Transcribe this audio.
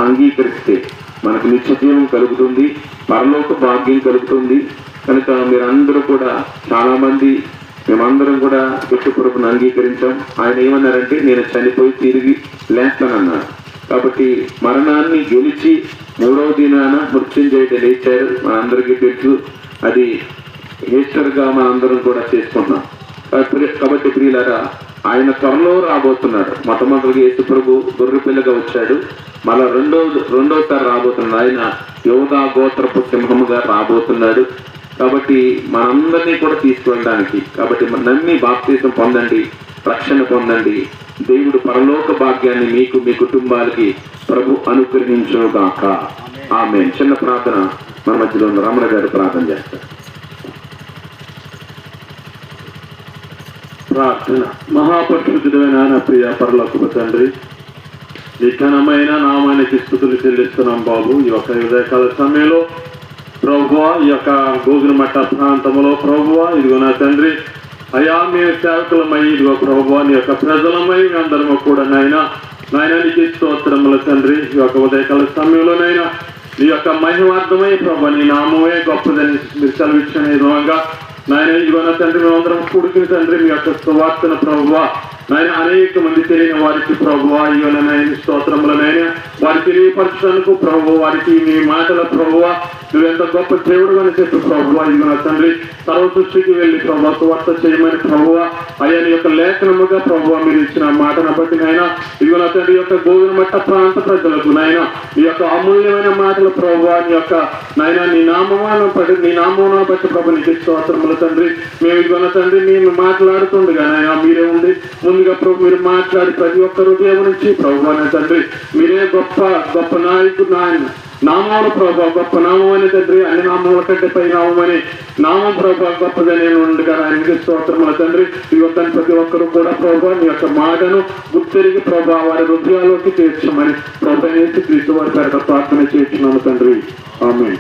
అంగీకరిస్తే మనకు నిత్య జీవం కలుగుతుంది, పరలోక భాగ్యం కలుగుతుంది. కనుక మీరందరూ కూడా చాలా మంది మేమందరం కూడా యేసు ప్రభువును అంగీకరించాం. ఆయన ఏమన్నారంటే నేను చనిపోయి తిరిగి లేస్తానన్నారు. కాబట్టి మరణాన్ని గెలిచి 3వ దినాన మృత్యుంజయుడు లేచారు. మనందరికీ తెలుసు. అది ఈస్టర్గా మనందరం కూడా చేసుకున్నాం. కాబట్టి ప్రియులారా, ఆయన త్వరలో రాబోతున్నాడు. మొట్టమొదటిగా యేసు ప్రభు గొర్రె పిల్లగా వచ్చాడు. మళ్ళా రెండోసారి రాబోతున్నాడు. ఆయన యోధా గోత్రపు సింహముగా రాబోతున్నాడు. కాబట్టి మనందరినీ కూడా తీసుకువెళ్ళడానికి, కాబట్టి నమ్మి బాప్తీసం పొందండి, రక్షణ పొందండి. దేవుడు పరలోక భాగ్యాన్ని మీకు మీ కుటుంబాలకి ప్రభు అనుగ్రహించుగాక. ఆమేన్. చిన్న ప్రార్థన మన మధ్యలో ఉన్న రమణ గారు ప్రార్థన చేస్తారు. ప్రార్థన. మహాపరిశుద్ధుడైన నా ప్రియ పరలోకపు తండ్రి, ఈ ఘనమైన నామానికి స్తుతులు చెల్లిస్తున్నాం బాబు. ఈ యొక్క ఉదయకాల సమయంలో ప్రభువా, ఈ యొక్క గోగులమట్ట ప్రాంతంలో ప్రభువా, ఇదిగో నా తండ్రి అయా మేము సేవకులమై, ఇదిగో ప్రభువా నీ యొక్క ప్రజలమై అందరము కూడా నాయన నీకు స్తోత్రముల తండ్రి. ఈ యొక్క ఉదయకాల సమయంలోనైనా నీ యొక్క మహిమార్థమై ప్రభు నీ నామమే గొప్పదని మీరు సెలవిచ్చిన విధంగా నాయన ఇదిగో నా తండ్రి మేమందరం కూడుకుని తండ్రి మీ యొక్క సువార్తను ప్రభువా నాయన అనేక మంది తెలియని వారికి ప్రభువా ఇవన్న స్తోత్రములనైనా వారికి తెలియపరచడానికి ప్రభు, వారికి మీ మాటల ప్రభువా నువ్వెంత గొప్ప దేవుడు అని చెప్పి ప్రభువా ఇదిగో నా తండ్రి సర్వ సృష్టికి వెళ్ళి ప్రభు సువార్త చేయమని ప్రభువా అయ్యా నీ యొక్క లేఖనముగా ప్రభువా మీరు ఇచ్చిన మాటను బట్టి నాయన ఇదిగో నా తండ్రి యొక్క గోగులమట్ట ప్రాంత ప్రజలకు నాయన ఈ యొక్క అమూల్యమైన మాటలు ప్రభువా నీ యొక్క నాయన నీ నామమును బట్టి ప్రభు నీకు స్తోత్రములు తండ్రి. మేము ఇదిగో నా తండ్రి మేము మాట్లాడుతుండగా నాయన మీరే ఉంది ముందుగా ప్రభు మీరు మాట్లాడి ప్రతి ఒక్క హృదయం నుంచి ప్రభు అనే తండ్రి మీరే గొప్ప నాయకుడు నాయన నామములు ప్రభు గొప్ప నామం అని తండ్రి, అన్ని నామముల కంటే పై నామని నామం ప్రభు గొప్పదని ఉండగా ఆయనకి స్తోత్రముల తండ్రి. ఇవన్నీ ప్రతి ఒక్కరు కూడా ప్రభు నీ యొక్క మాటను గుర్తిరిగి ప్రభు వారి హృదయాల్లోకి చేర్చమని ప్రభు క్రీస్తు వారి పేరట ప్రార్థన చేస్తున్నాము తండ్రి. ఆమేన్.